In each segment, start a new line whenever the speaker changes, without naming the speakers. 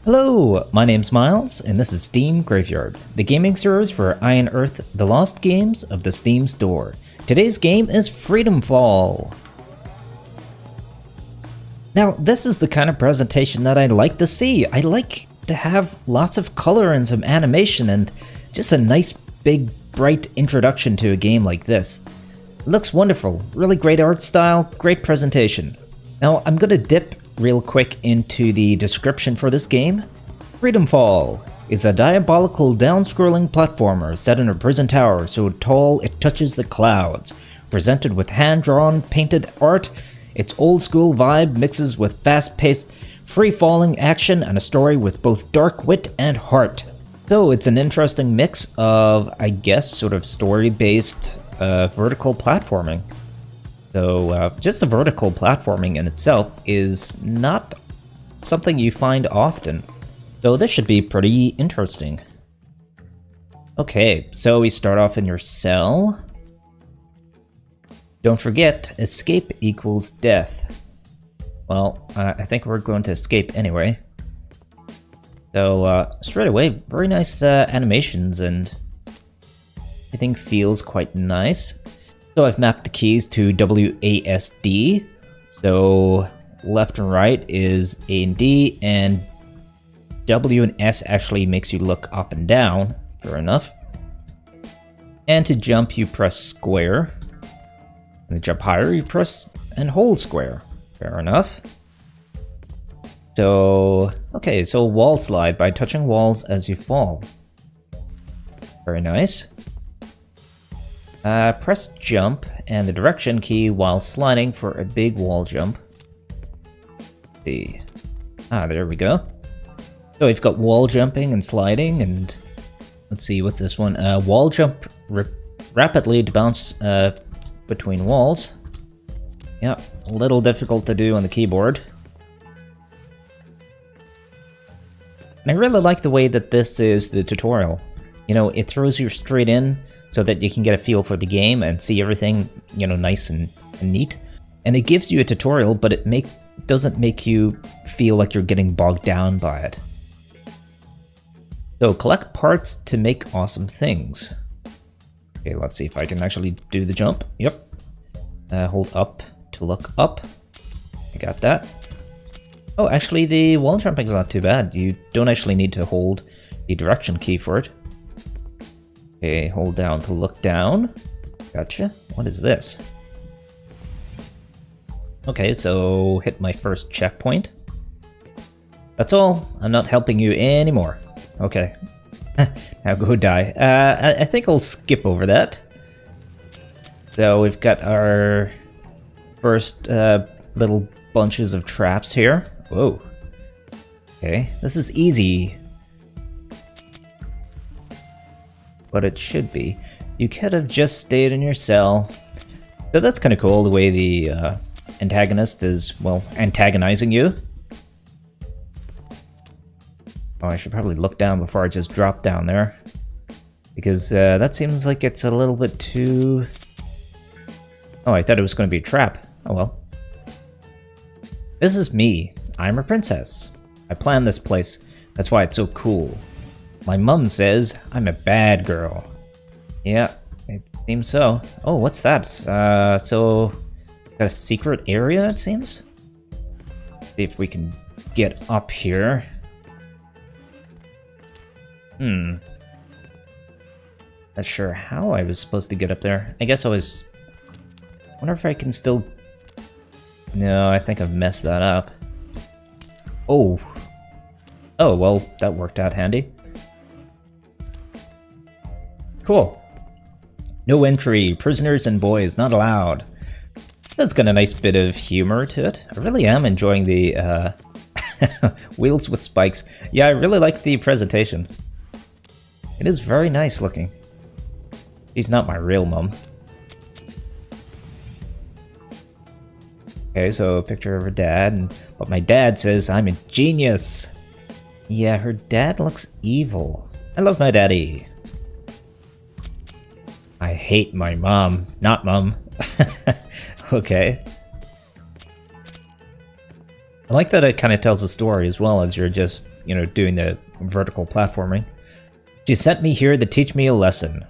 Hello, my name's Miles, and this is Steam Graveyard, the gaming series where I unearth the lost games of the Steam store. Today's game is Freedom Fall. Now, this is the kind of presentation that I like to see. I like to have lots of color and some animation and just a nice, big, bright introduction to a game like this. It looks wonderful, really great art style, great presentation. Now, I'm gonna dip real quick into the description for this game. Freedom Fall is a diabolical down-scrolling platformer set in a prison tower so tall it touches the clouds. Presented with hand-drawn, painted art, its old-school vibe mixes with fast-paced, free-falling action and a story with both dark wit and heart. So it's an interesting mix of, I guess, sort of story-based vertical platforming. So just the vertical platforming in itself is not something you find often. So this should be pretty interesting. Okay, so we start off in your cell. Don't forget, escape equals death. Well, I think we're going to escape anyway. So straight away, very nice animations and everything feels quite nice. So I've mapped the keys to WASD, so left and right is A and D, and W and S actually makes you look up and down, fair enough. And to jump you press square, and to jump higher you press and hold square, fair enough. So, okay, so wall slide by touching walls as you fall. Very nice. Press jump and the direction key while sliding for a big wall jump. Let's see. There we go. So we've got wall jumping and sliding, and let's see, what's this one? Wall jump rapidly to bounce between walls. Yeah, a little difficult to do on the keyboard. And I really like the way that this is the tutorial. You know, it throws you straight in so that you can get a feel for the game and see everything, you know, nice and neat. And it gives you a tutorial, but it doesn't make you feel like you're getting bogged down by it. So collect parts to make awesome things. Okay, let's see if I can actually do the jump. Yep. Hold up to look up. I got that. Oh, actually the wall jumping is not too bad. You don't actually need to hold the direction key for it. Okay, hold down to look down. Gotcha. What is this? Okay, so hit my first checkpoint. That's all. I'm not helping you anymore. Okay. Now go die. I think I'll skip over that. So we've got our first little bunches of traps here. Whoa. Okay, this is easy. But it should be. You could have just stayed in your cell. So that's kind of cool, the way the antagonist is, well, antagonizing you. Oh, I should probably look down before I just drop down there. Because that seems like it's a little bit too... Oh, I thought it was going to be a trap. Oh well. This is me. I'm a princess. I planned this place. That's why it's so cool. My mum says I'm a bad girl. Yeah, it seems so. Oh, what's that? So got a secret area, it seems? See if we can get up here. Not sure how I was supposed to get up there. I guess I was... wonder if I can still... No, I think I've messed that up. Oh. Oh, well, that worked out handy. Cool. No entry. Prisoners and boys not allowed. That's got a nice bit of humor to it. I really am enjoying the wheels with spikes. Yeah, I really like the presentation. It is very nice looking. She's not my real mum. Okay, so a picture of her dad, but my dad says I'm a genius. Yeah, her dad looks evil. I love my daddy. I hate my mom, not mum. Okay. I like that it kind of tells a story as well as you're just you know, doing the vertical platforming. She sent me here to teach me a lesson.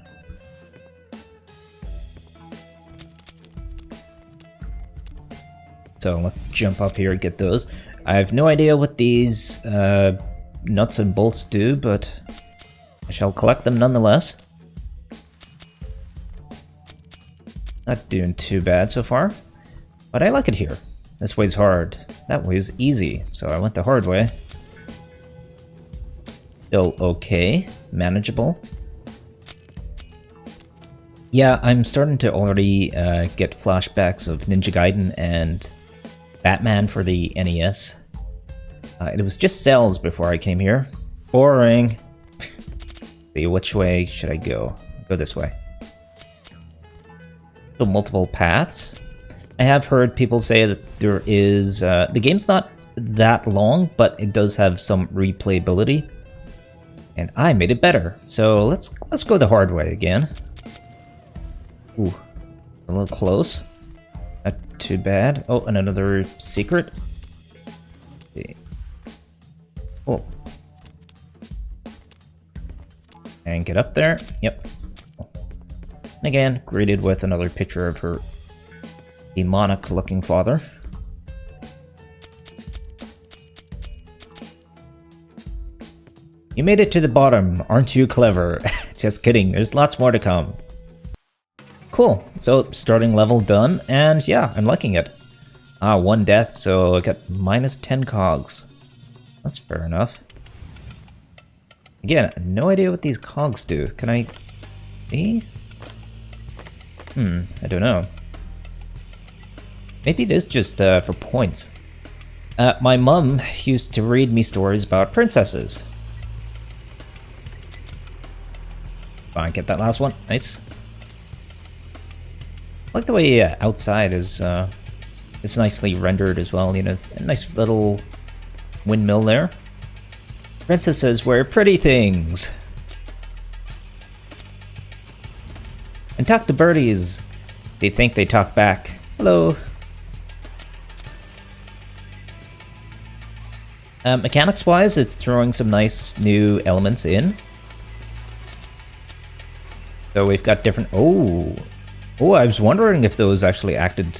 So let's jump up here and get those. I have no idea what these nuts and bolts do, but I shall collect them nonetheless. Not doing too bad so far, but I like it here. This way's hard. That way's easy, so I went the hard way. Still okay, manageable. Yeah, I'm starting to already get flashbacks of Ninja Gaiden and Batman for the NES. It was just cells before I came here. Boring. See, which way should I go? Go this way. So multiple paths. I have heard people say that there is... the game's not that long, but it does have some replayability. And I made it better. So let's go the hard way again. Ooh, a little close. Not too bad. Oh, and another secret. Let's see. Oh. And get up there. Yep. And again, greeted with another picture of her demonic-looking father. You made it to the bottom, aren't you clever? Just kidding, there's lots more to come. Cool, so starting level done, and yeah, I'm liking it. Ah, 1 death, so I got minus 10 cogs. That's fair enough. Again, no idea what these cogs do. Can I see? I don't know. Maybe this just for points. My mum used to read me stories about princesses. Fine, get that last one. Nice. I like the way outside is it's nicely rendered as well. You know, a nice little windmill there. Princesses wear pretty things. And talk to birdies. They think they talk back. Hello. Mechanics-wise, it's throwing some nice new elements in. So we've got different... Oh, I was wondering if those actually acted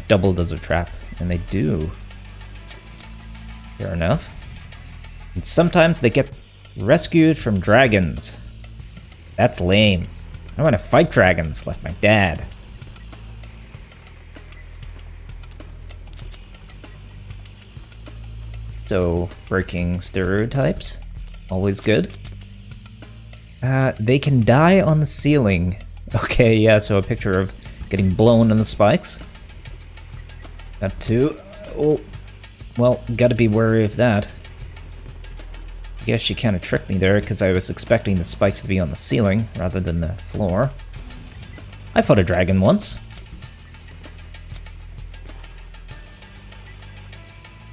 doubled as a trap, and they do. Fair enough. And sometimes they get rescued from dragons. That's lame. I want to fight dragons like my dad. So, breaking stereotypes. Always good. They can die on the ceiling. Okay, yeah, so a picture of getting blown on the spikes. Got 2. Oh, well, gotta be wary of that. I guess she kind of tricked me there, because I was expecting the spikes to be on the ceiling, rather than the floor. I fought a dragon once.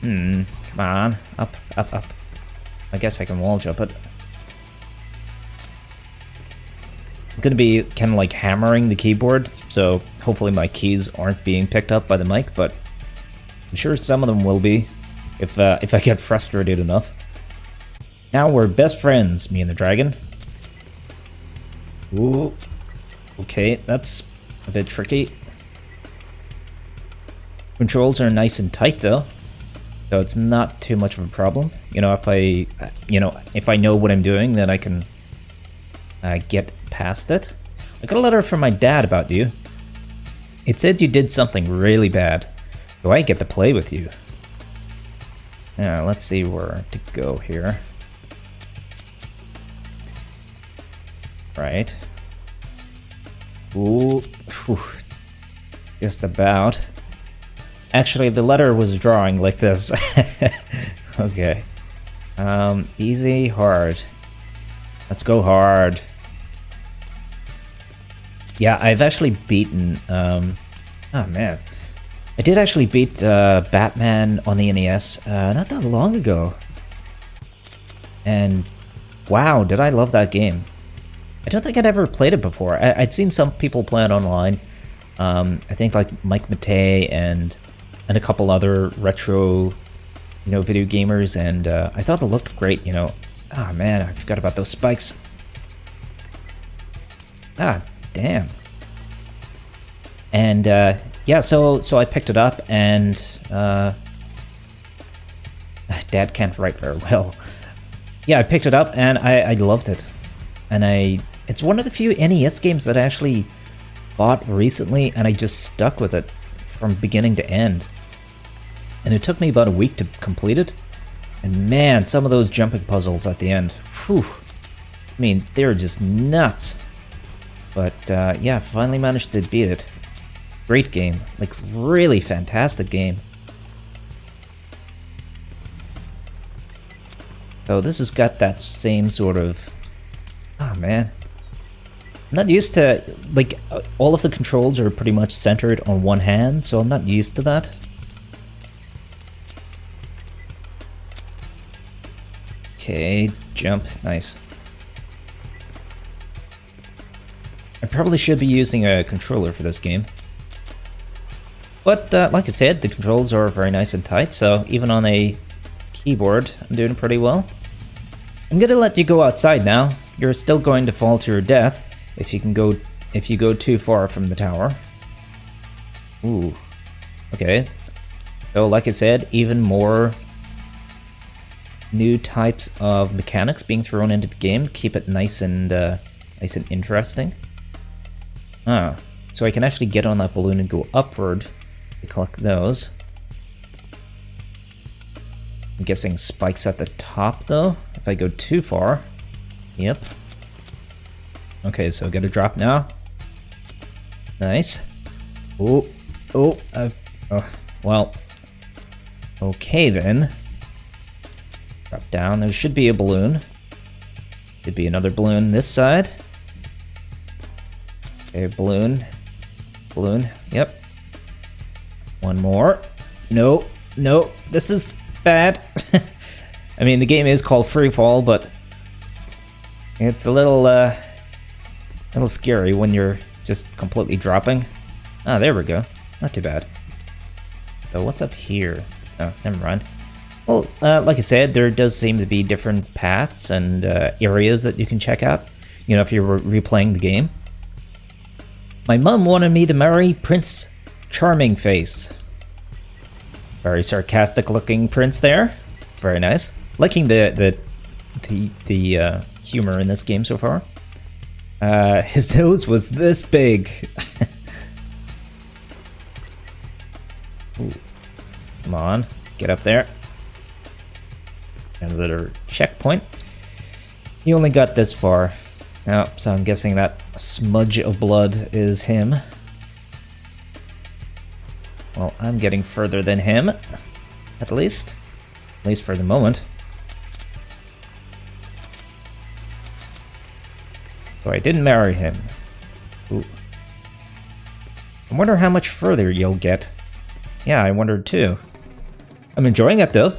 Come on. Up, up, up. I guess I can wall jump it. I'm gonna be kind of like hammering the keyboard, so hopefully my keys aren't being picked up by the mic, but I'm sure some of them will be, if I get frustrated enough. Now we're best friends, me and the dragon. Ooh. Okay, that's a bit tricky. Controls are nice and tight though, so it's not too much of a problem. You know, if I know what I'm doing, then I can get past it. I got a letter from my dad about you. It said you did something really bad, so I get to play with you. Yeah, let's see where to go here. Right. Ooh. Whew. Just about. Actually, the letter was drawing like this. Okay. Easy, hard. Let's go hard. Yeah, I've actually beaten... oh, man. I did actually beat Batman on the NES not that long ago. And wow, did I love that game. I don't think I'd ever played it before. I'd seen some people play it online. I think like Mike Matei and a couple other retro video gamers, and I thought it looked great, Ah, man, I forgot about those spikes. Ah, damn. And, yeah, so I picked it up, and, Dad can't write very well. Yeah, I picked it up, and I loved it. And it's one of the few NES games that I actually bought recently, and I just stuck with it from beginning to end. And it took me about a week to complete it. And man, some of those jumping puzzles at the end, whew. I mean, they're just nuts. But yeah, finally managed to beat it. Great game. Like, really fantastic game. So this has got that same sort of... Oh man. I'm not used to... Like, all of the controls are pretty much centered on one hand, so I'm not used to that. Okay, jump. Nice. I probably should be using a controller for this game. But, like I said, the controls are very nice and tight, so even on a keyboard, I'm doing pretty well. I'm gonna let you go outside now. You're still going to fall to your death if you go too far from the tower. Ooh. Okay. So, like I said, even more new types of mechanics being thrown into the game. Keep it nice and interesting. Ah, so I can actually get on that balloon and go upward to collect those. I'm guessing spikes at the top, though, if I go too far. Yep. Okay, so I gotta drop now. Nice. Oh, well. Okay, then. Drop down. There should be a balloon. Should be another balloon this side. Okay, balloon. Balloon. Yep. One more. No. No. This is bad. I mean, the game is called Free Fall, but it's a little scary when you're just completely dropping. Ah, there we go. Not too bad. So what's up here? Oh, never mind. Well, like I said, there does seem to be different paths and areas that you can check out, if you're replaying the game. My mum wanted me to marry Prince Charming Face. Very sarcastic looking prince there. Very nice. Liking the humor in this game so far. His nose was this big. Ooh. Come on, get up there. Another checkpoint. He only got this far. Oh, so I'm guessing that smudge of blood is him. Well, I'm getting further than him. At least. At least for the moment. So I didn't marry him. Ooh. I wonder how much further you'll get. Yeah, I wondered too. I'm enjoying it though.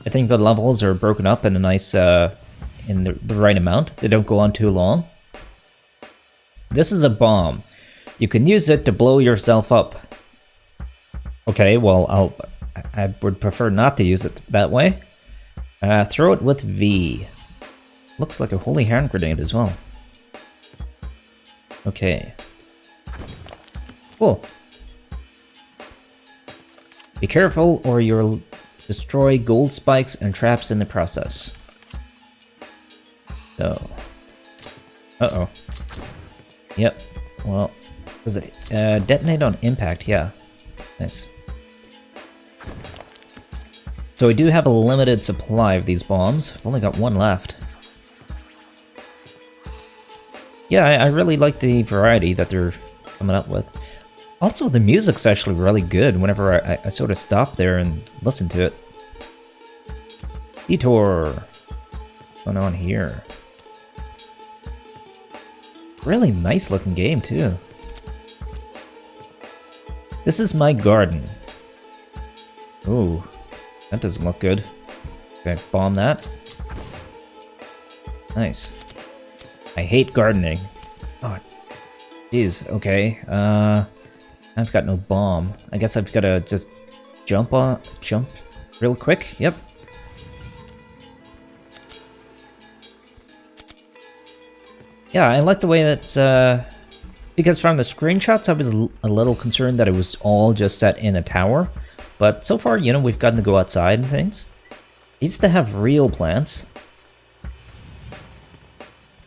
I think the levels are broken up in a nice, in the right amount. They don't go on too long. This is a bomb. You can use it to blow yourself up. Okay, well, I would prefer not to use it that way. Throw it with V. Looks like a holy hand grenade as well. Okay. Cool. Be careful or you'll destroy gold spikes and traps in the process. So. Uh-oh. Yep. Well, does it detonate on impact? Yeah. Nice. So we do have a limited supply of these bombs. I've only got one left. Yeah, I really like the variety that they're coming up with. Also, the music's actually really good whenever I sort of stop there and listen to it. Detour. What's going on here? Really nice looking game, too. This is my garden. Ooh, that doesn't look good. Okay, bomb that. Nice. I hate gardening. Oh, jeez, okay. I've got no bomb. I guess I've got to just jump real quick. Yep. Yeah, I like the way that, because from the screenshots I was a little concerned that it was all just set in a tower. But so far, you know, we've gotten to go outside and things. Needs to have real plants.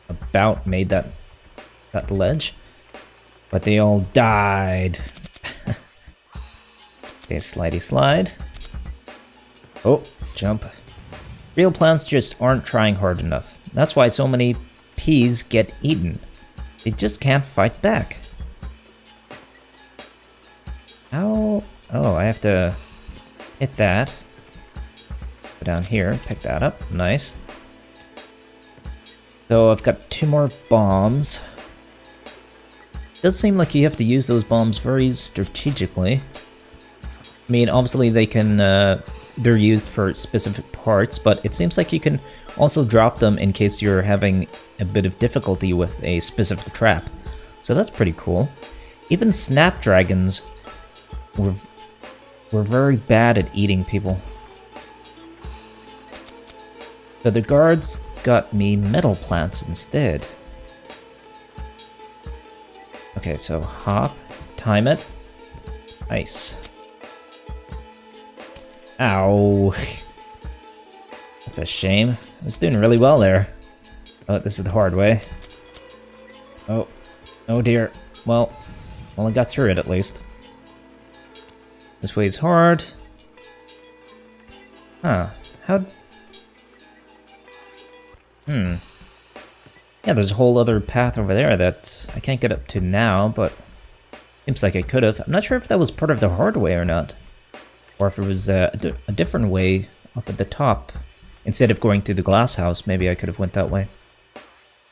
About made that ledge. But they all died. Okay, slidey slide. Oh, jump. Real plants just aren't trying hard enough. That's why so many peas get eaten. They just can't fight back. How? Oh, I have to hit that. Go down here, pick that up. Nice. So I've got 2 more bombs. Does seem like you have to use those bombs very strategically. I mean, obviously they can, they're used for specific parts, but it seems like you can also drop them in case you're having a bit of difficulty with a specific trap. So that's pretty cool. Even snapdragons were very bad at eating people. So the guards got me metal plants instead. Okay, so hop, time it. Nice. Ow. That's a shame. I was doing really well there. Oh, this is the hard way. Oh. Oh dear. Well, I got through it at least. This way is hard. Huh. How... Yeah, there's a whole other path over there that I can't get up to now, but seems like I could have. I'm not sure if that was part of the hard way or not. Or if it was a different way up at the top. Instead of going through the glass house, maybe I could have went that way.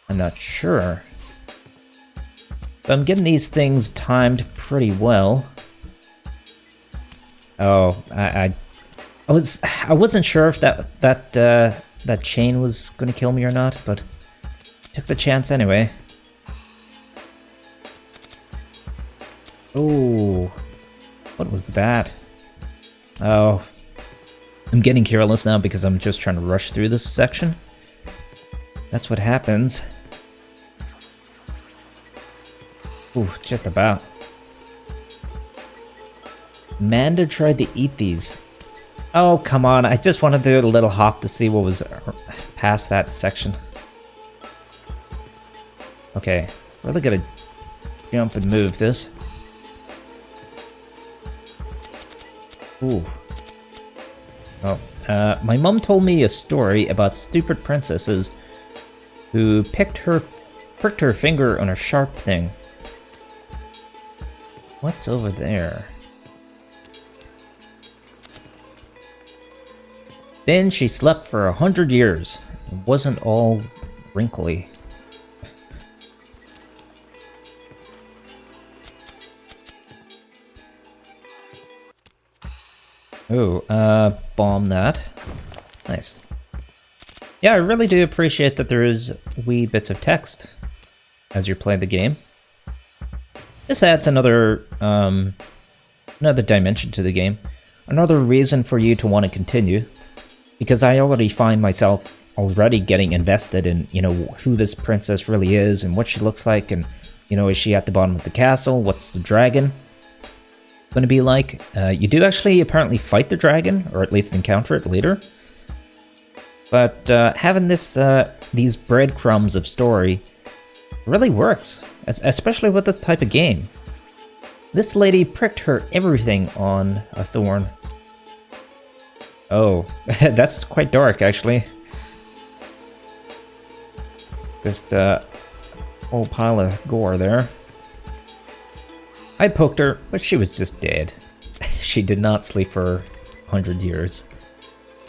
I'm not sure. But I'm getting these things timed pretty well. Oh, I wasn't sure if that chain was going to kill me or not, but took the chance anyway. Oh, what was that? Oh, I'm getting careless now because I'm just trying to rush through this section. That's what happens. Ooh, just about. Amanda tried to eat these. Oh, come on. I just wanted to do a little hop to see what was past that section. Okay, really gotta jump and move this. Ooh. Oh, my mom told me a story about stupid princesses who pricked her finger on a sharp thing. What's over there? Then she slept for 100 years. It wasn't all wrinkly. Ooh, bomb that. Nice. Yeah, I really do appreciate that there is wee bits of text as you play the game. This adds another dimension to the game. Another reason for you to want to continue. Because I already find myself already getting invested in, you know, who this princess really is and what she looks like, and, you know, is she at the bottom of the castle? What's the dragon going to be like? You do actually apparently fight the dragon, or at least encounter it later. But having these breadcrumbs of story really works, especially with this type of game. This lady pricked her everything on a thorn. Oh, that's quite dark, actually. Just whole pile of gore there. I poked her, but she was just dead. She did not sleep for 100 years.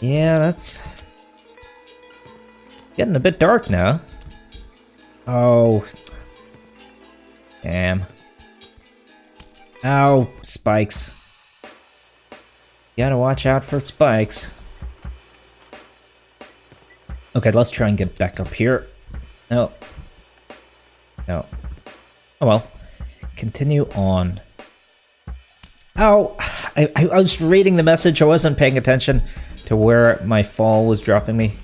Yeah, that's getting a bit dark now. Oh. Damn. Ow, spikes. You gotta watch out for spikes. Okay, let's try and get back up here. No. No. Oh well. Continue on. Ow! I was reading the message, I wasn't paying attention to where my fall was dropping me.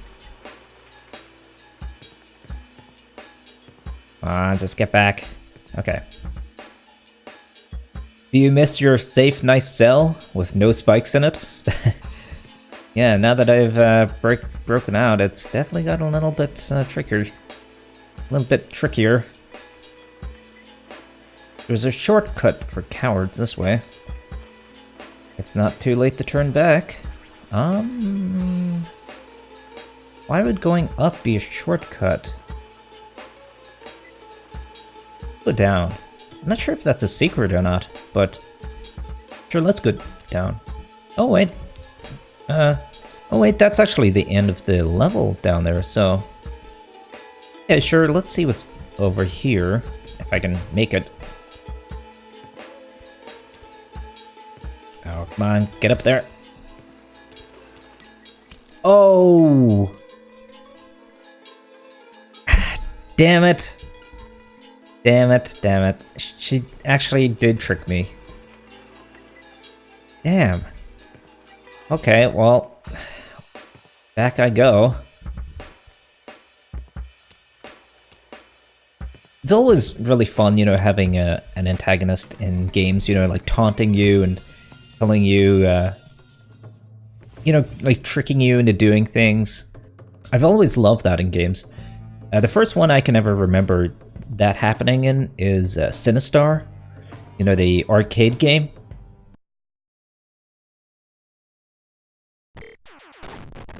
Just get back. Okay. Do you miss your safe, nice cell with no spikes in it? Yeah, now that I've broken out, it's definitely got a little bit trickier. A little bit trickier. There's a shortcut for cowards this way. It's not too late to turn back. Why would going up be a shortcut? Go down. I'm not sure if that's a secret or not, but sure, let's go down. Oh wait. Oh wait, that's actually the end of the level down there, so... Yeah, sure, let's see what's over here, if I can make it. Oh, come on, get up there. Oh! Damn it! Damn it, damn it. She actually did trick me. Damn. Okay, well... Back I go. It's always really fun, you know, having an antagonist in games, you know, like taunting you and telling you, you know, like tricking you into doing things. I've always loved that in games. The first one I can ever remember that happening in is Sinistar, you know, the arcade game.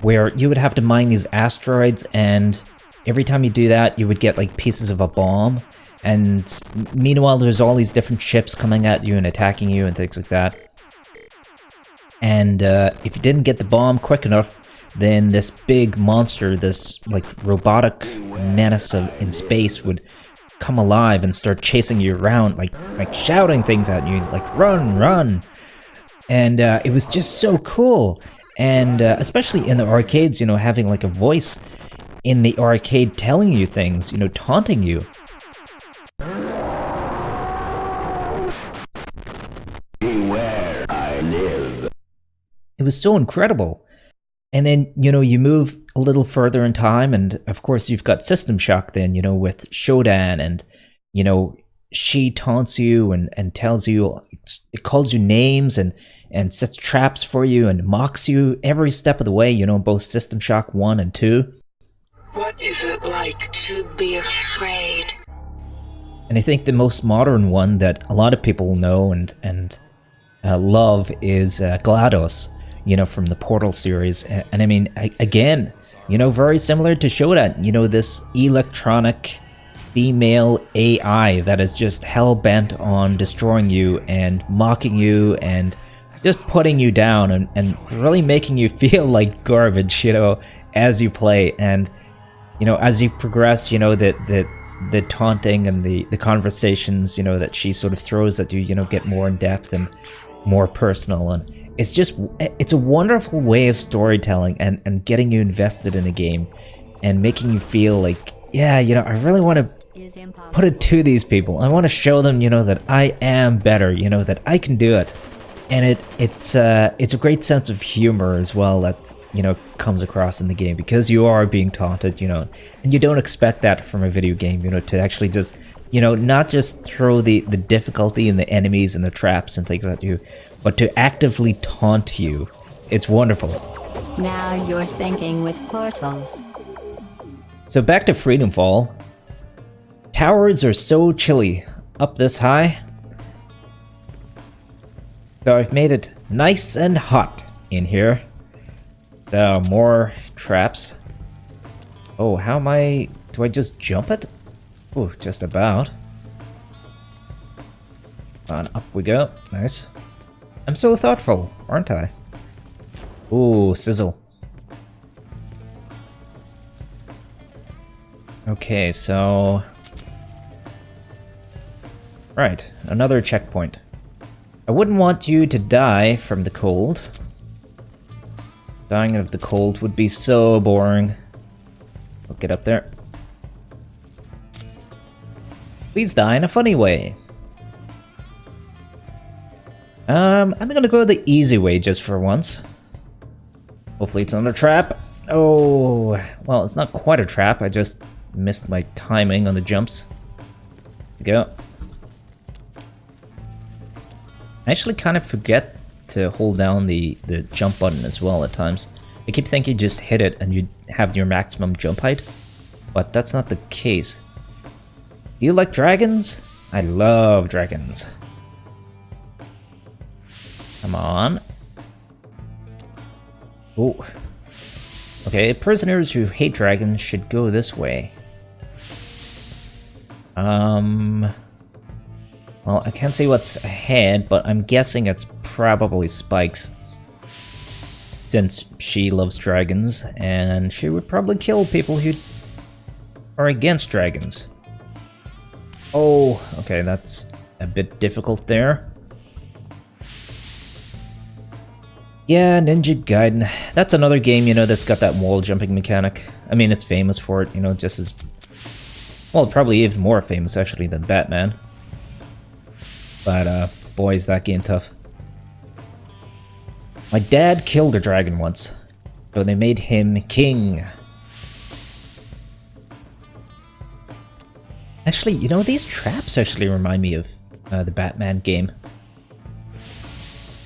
Where you would have to mine these asteroids, and every time you do that, you would get like pieces of a bomb. And meanwhile, there's all these different ships coming at you and attacking you and things like that. And if you didn't get the bomb quick enough, then this big monster, this like robotic menace in space would come alive and start chasing you around, like shouting things at you, like run, run. And it was just so cool. And especially in the arcades, you know, having like a voice in the arcade telling you things, you know, taunting you. Beware, I live. It was so incredible. And then, you know, you move a little further in time, and of course you've got System Shock then, you know, with Shodan, and, you know, she taunts you and tells you, it calls you names and sets traps for you and mocks you every step of the way, you know, both System Shock 1 and 2.
What is it like to be afraid?
And I think the most modern one that a lot of people know and love is GLaDOS, you know, from the Portal series. And I mean, again, you know, very similar to Shodan, you know, this electronic female AI that is just hell-bent on destroying you and mocking you and just putting you down and really making you feel like garbage, you know, as you play. And, you know, as you progress, you know, the taunting and the conversations, you know, that she sort of throws at you, you know, get more in depth and more personal. And it's a wonderful way of storytelling and getting you invested in a game and making you feel like, yeah, you know, I really want to put it to these people. I want to show them, you know, that I am better, you know, that I can do it. And it's a great sense of humor as well that, you know, comes across in the game, because you are being taunted, you know, and you don't expect that from a video game, you know, to actually just, you know, not just throw the difficulty and the enemies and the traps and things at you, but to actively taunt you. It's wonderful.
Now you're thinking with portals.
So back to Freedom Fall. Towers are so chilly up this high. So I've made it nice and hot in here. So more traps. Oh, how am I... Do I just jump it? Oh, just about. On, up we go. Nice. I'm so thoughtful, aren't I? Ooh, sizzle. Okay, so... Right, another checkpoint. I wouldn't want you to die from the cold. Dying of the cold would be so boring. I'll get up there. Please die in a funny way. I'm gonna go the easy way just for once. Hopefully it's not a trap. Oh, well, it's not quite a trap. I just missed my timing on the jumps. There we go. I actually kind of forget to hold down the jump button as well at times. I keep thinking you just hit it and you have your maximum jump height, but that's not the case. Do you like dragons? I love dragons. Come on. Oh. Okay, prisoners who hate dragons should go this way. Well, I can't see what's ahead, but I'm guessing it's probably Spike's. Since she loves dragons, and she would probably kill people who are against dragons. Oh, okay, that's a bit difficult there. Yeah, Ninja Gaiden. That's another game, you know, that's got that wall jumping mechanic. I mean, it's famous for it, you know, just as... Well, probably even more famous, actually, than Batman. But, boy, is that game tough. My dad killed a dragon once, so they made him king. Actually, you know, these traps actually remind me of the Batman game.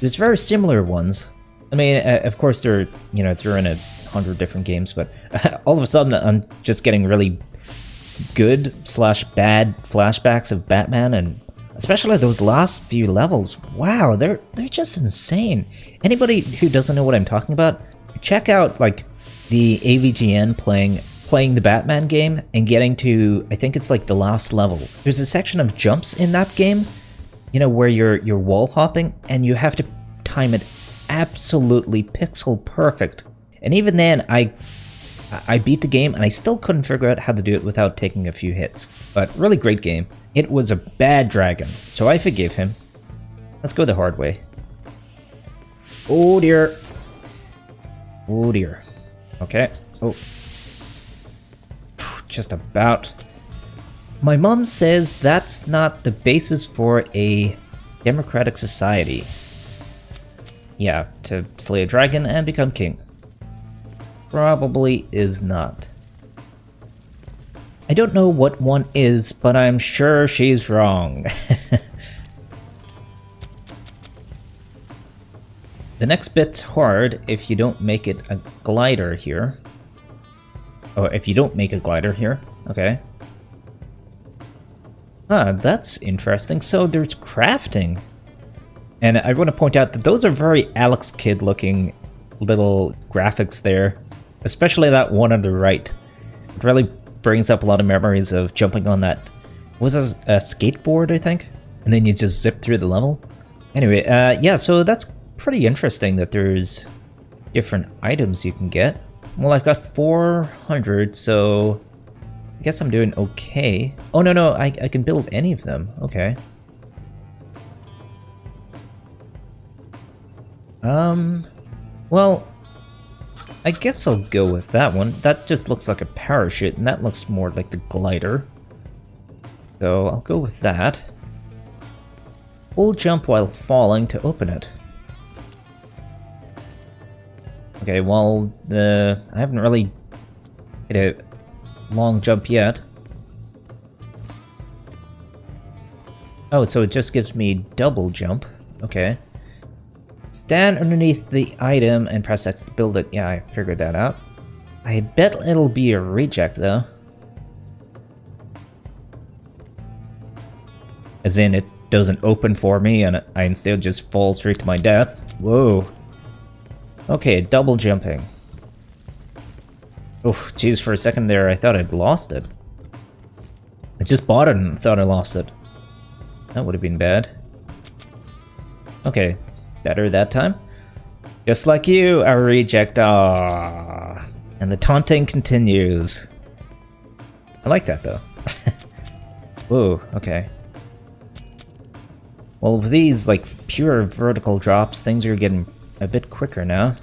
There's very similar ones. I mean, of course, they're, you know, they're in 100 different games, but all of a sudden I'm just getting really good / bad flashbacks of Batman, and especially those last few levels. Wow, they're just insane. Anybody who doesn't know what I'm talking about, check out like the AVGN playing the Batman game and getting to, I think it's like the last level. There's a section of jumps in that game, you know, where you're wall hopping and you have to time it absolutely pixel perfect. And even then, I beat the game and I still couldn't figure out how to do it without taking a few hits. But really great game. It was a bad dragon, so I forgive him. Let's go the hard way. Oh dear. Oh dear. Okay. Oh. Just about. My mom says that's not the basis for a democratic society. Yeah, to slay a dragon and become king. Probably is not. I don't know what one is, but I'm sure she's wrong. The next bit's hard if you don't make it a glider here. Oh, if you don't make a glider here. Okay. Ah, that's interesting. So there's crafting. And I want to point out that those are very Alex Kidd looking little graphics there. Especially that one on the right. It really brings up a lot of memories of jumping on that... Was it a skateboard, I think? And then you just zip through the level? Anyway, yeah, so that's pretty interesting that there's different items you can get. Well, I've got 400, so... I guess I'm doing okay. Oh, no, I can build any of them. Okay. Well... I guess I'll go with that one. That just looks like a parachute, and that looks more like the glider. So I'll go with that. Full jump while falling to open it. Okay, well, I haven't really hit a long jump yet. Oh, so it just gives me double jump. Okay. Stand underneath the item and press X to build it. Yeah, I figured that out. I bet it'll be a reject, though. As in, it doesn't open for me and I instead just fall straight to my death. Whoa. Okay, double jumping. Oh, jeez, for a second there I thought I'd lost it. I just bought it and thought I lost it. That would have been bad. Okay. Better that time. Just like you, a reject. Ah, and the taunting continues. I like that though. Whoa, okay. Well, with these like pure vertical drops, things are getting a bit quicker now.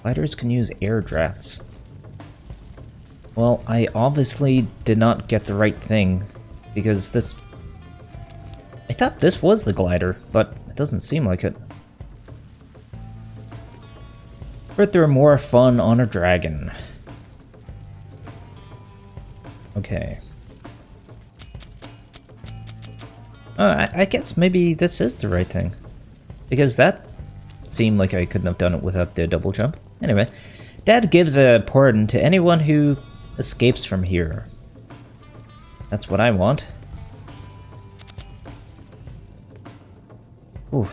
Gliders can use air drafts. Well, I obviously did not get the right thing because this... I thought this was the glider, but it doesn't seem like it. But they're more fun on a dragon. Okay. I guess maybe this is the right thing. Because that seemed like I couldn't have done it without the double jump. Anyway, Dad gives a pardon to anyone who escapes from here. That's what I want. Ooh.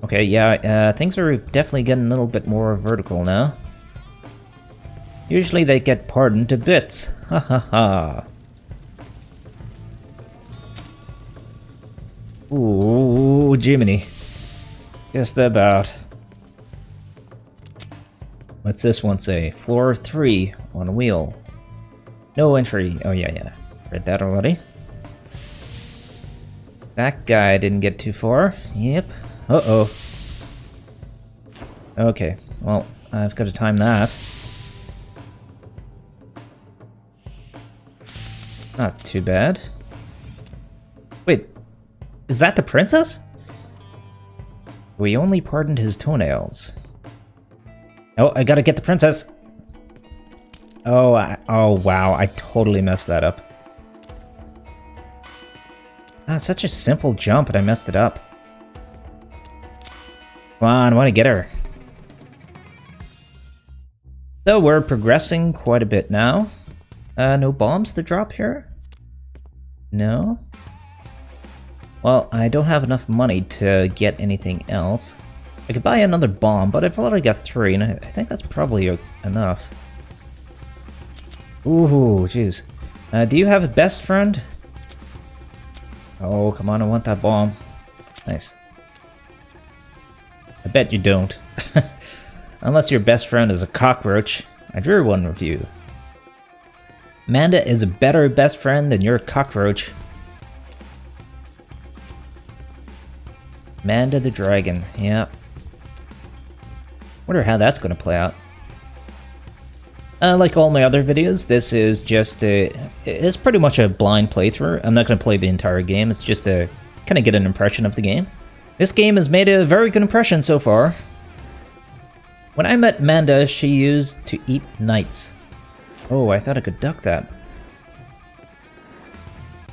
Okay, yeah, things are definitely getting a little bit more vertical now. Usually they get pardoned to bits. Ha ha ha. Ooh, Jiminy. Just about. What's this one say? Floor 3 on a wheel. No entry. Oh, yeah. Read that already. That guy didn't get too far. Yep. Uh-oh. Okay. Well, I've got to time that. Not too bad. Wait. Is that the princess? We only pardoned his toenails. Oh, I gotta get the princess. Oh, oh wow, I totally messed that up. Ah, such a simple jump, and I messed it up. Come on, I want to get her. So we're progressing quite a bit now. No bombs to drop here? No? Well, I don't have enough money to get anything else. I could buy another bomb, but I've already got 3, and I think that's probably enough. Ooh, jeez. Do you have a best friend? Oh, come on, I want that bomb. Nice. I bet you don't. Unless your best friend is a cockroach. I drew one with you. Amanda is a better best friend than your cockroach. Amanda the Dragon, yeah. Wonder how that's gonna play out. Like all my other videos, this is just it's pretty much a blind playthrough. I'm not gonna play the entire game, it's just to kind of get an impression of the game. This game has made a very good impression so far. When I met Amanda, she used to eat knights. Oh, I thought I could duck that.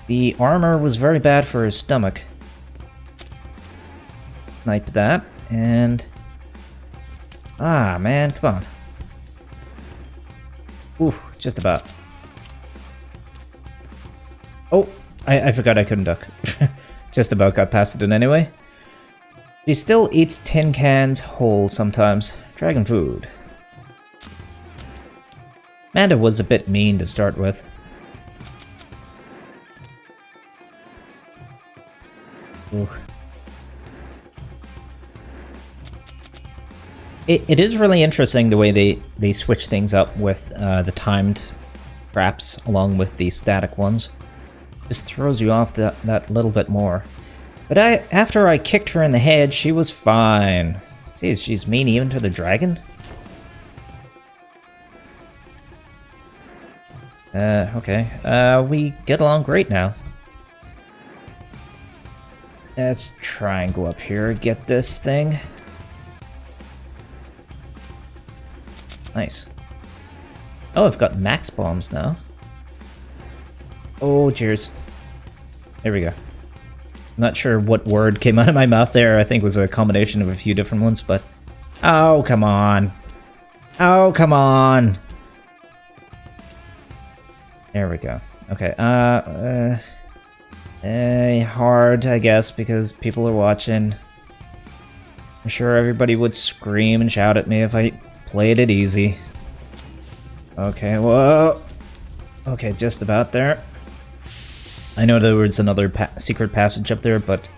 The armor was very bad for his stomach. Snipe that, and... Ah, man, come on. Ooh, just about. Oh, I forgot I couldn't duck. Just about got past it in anyway. She still eats tin cans whole sometimes. Dragon food. Amanda was a bit mean to start with. Ooh. It is really interesting the way they switch things up with the timed traps along with the static ones. Just throws you off that little bit more. But after I kicked her in the head, she was fine. See, she's mean even to the dragon? Okay. We get along great now. Let's try and go up here, get this thing. Nice. Oh, I've got max bombs now. Oh, cheers. There we go. I'm not sure what word came out of my mouth there. I think it was a combination of a few different ones, but... Oh, come on. Oh, come on. There we go. Okay, hard, I guess, because people are watching. I'm sure everybody would scream and shout at me if I played it easy. Okay, whoa. Okay, just about there. I know there was another secret passage up there, but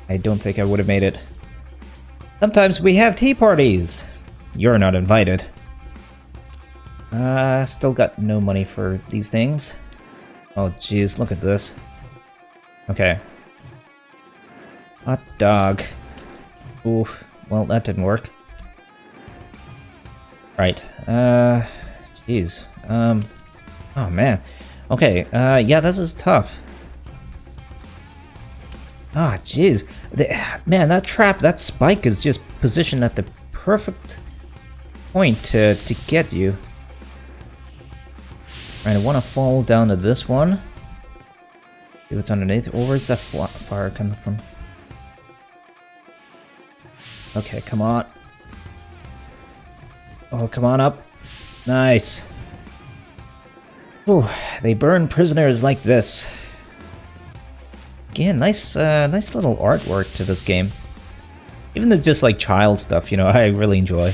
I don't think I would have made it. Sometimes we have tea parties. You're not invited. Still got no money for these things. Oh, jeez, look at this. Okay. Hot dog. Ooh, well, that didn't work. Right. Jeez. Oh, man. Okay, yeah, this is tough. Ah, jeez. Man, that trap, that spike is just positioned at the perfect point to get you. Alright, I want to fall down to this one. See what's underneath. Oh, where's that fire coming from? Okay, come on. Oh, come on up. Nice. Ooh, they burn prisoners like this. Again, nice little artwork to this game. Even the just like child stuff, you know, I really enjoy.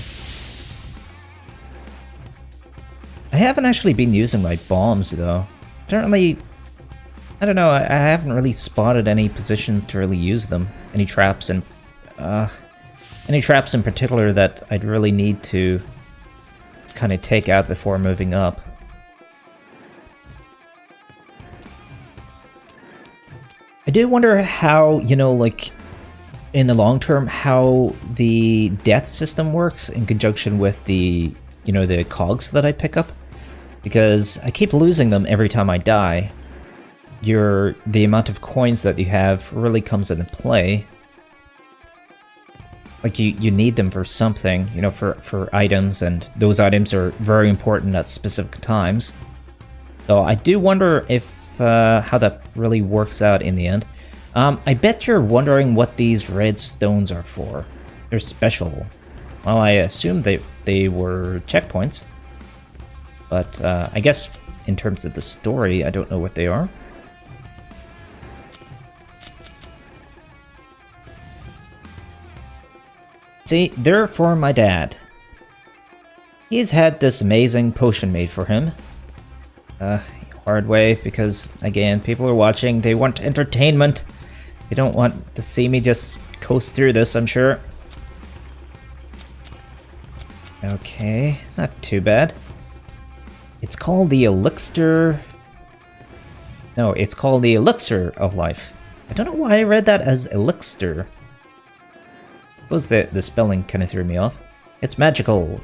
I haven't actually been using my bombs though. I don't know, I haven't really spotted any positions to really use them. Any traps in particular that I'd really need to kind of take out before moving up. I do wonder how, you know, like, in the long term, how the death system works in conjunction with the, you know, the cogs that I pick up. Because I keep losing them every time I die. The amount of coins that you have really comes into play. Like, you need them for something, you know, for items, and those items are very important at specific times. So I do wonder if how that really works out in the end. I bet you're wondering what these red stones are for. They're special. Well, I assume they were checkpoints. But I guess in terms of the story, I don't know what they are. See, they're for my dad. He's had this amazing potion made for him. Hard way, because, again, people are watching, they want entertainment. They don't want to see me just coast through this, I'm sure. Okay, not too bad. It's called the elixir... No, it's called the elixir of life. I don't know why I read that as elixir. I suppose the spelling kind of threw me off. It's magical.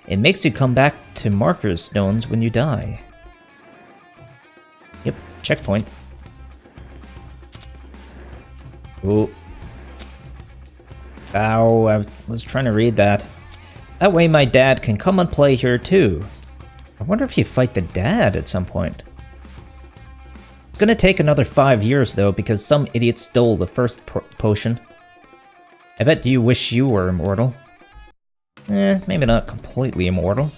It makes you come back to marker stones when you die. Yep, checkpoint. Ooh. Ow, I was trying to read that. That way my dad can come and play here too. I wonder if you fight the dad at some point. It's gonna take another 5 years though, because some idiot stole the first potion. I bet you wish you were immortal. Maybe not completely immortal.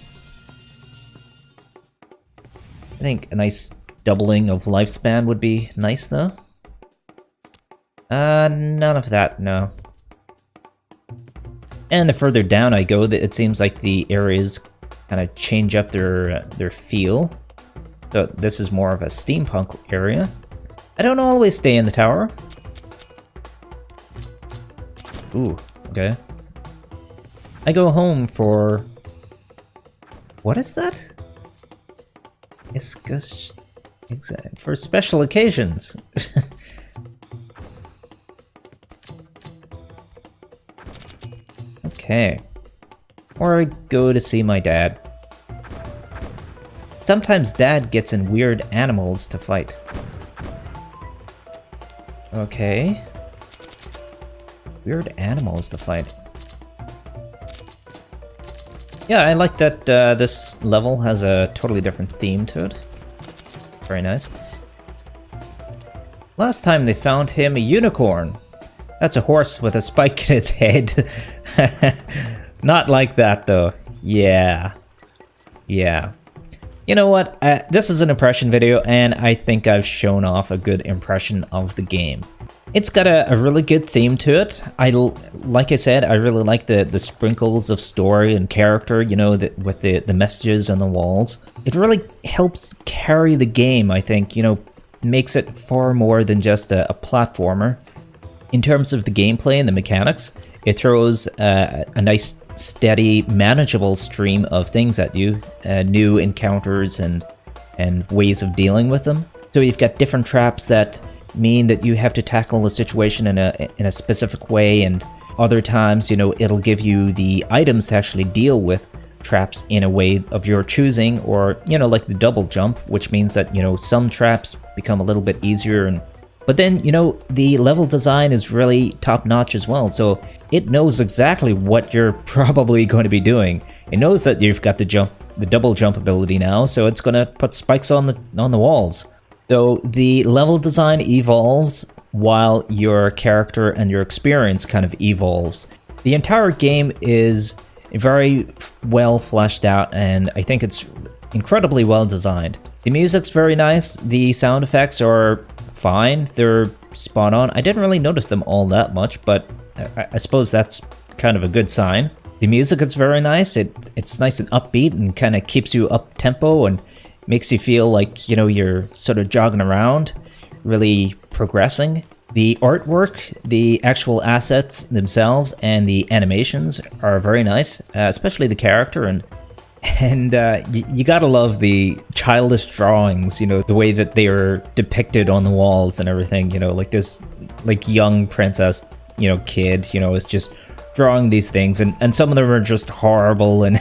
I think a nice doubling of lifespan would be nice, though. None of that, no. And the further down I go, it seems like the areas kind of change up their feel. So this is more of a steampunk area. I don't always stay in the tower. Ooh, okay. I go home for... What is that? It's for special occasions. Okay. Or I go to see my dad. Sometimes dad gets in weird animals to fight. Okay. Weird animals to fight. Yeah, I like that this level has a totally different theme to it. Very nice. Last time they found him a unicorn. That's a horse with a spike in its head. Not like that, though. Yeah. Yeah. You know what? This is an impression video, and I think I've shown off a good impression of the game. It's got a really good theme to it. Like I said, I really like the sprinkles of story and character, you know, with the messages on the walls. It really helps carry the game, I think, you know, makes it far more than just a platformer. In terms of the gameplay and the mechanics, it throws a nice, steady, manageable stream of things at you, new encounters and ways of dealing with them. So you've got different traps that mean that you have to tackle a situation in a specific way, and other times, you know, it'll give you the items to actually deal with traps in a way of your choosing, or, you know, like the double jump, which means that, you know, some traps become a little bit easier and But then, the level design is really top-notch as well, so it knows exactly what you're probably going to be doing. It knows that you've got the double jump ability now, so it's going to put spikes on the walls. So the level design evolves while your character and your experience kind of evolves. The entire game is very well fleshed out, and I think it's incredibly well designed. The music's very nice, the sound effects are fine, they're spot on. I didn't really notice them all that much, but I suppose that's kind of a good sign. The music is very nice, it's nice and upbeat and kind of keeps you up tempo and makes you feel like, you're sort of jogging around, really progressing. The artwork, the actual assets themselves, and the animations are very nice, especially the character, and you gotta love the childish drawings, the way that they are depicted on the walls and everything, like this young princess, kid, is just drawing these things, and some of them are just horrible and,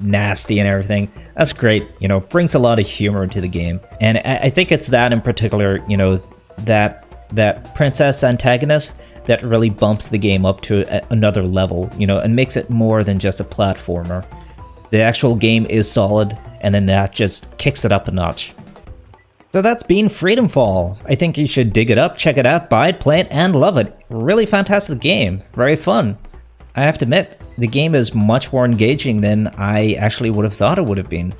nasty and everything. That's great, brings a lot of humor to the game. And I think it's that in particular, that princess antagonist that really bumps the game up to another level, and makes it more than just a platformer. The actual game is solid, and then that just kicks it up a notch. So that's been Freedom Fall. I think you should dig it up, check it out, buy it, play it, and love it. Really fantastic game. Very fun. I have to admit, the game is much more engaging than I actually would have thought it would have been.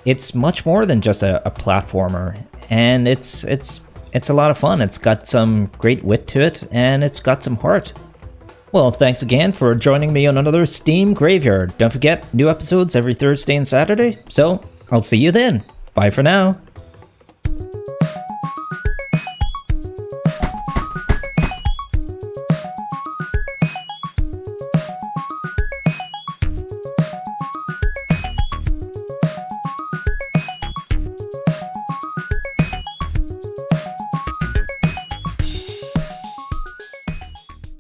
It's much more than just a platformer, and it's a lot of fun. It's got some great wit to it, and it's got some heart. Well, thanks again for joining me on another Steam Graveyard. Don't forget, new episodes every Thursday and Saturday, so I'll see you then. Bye for now.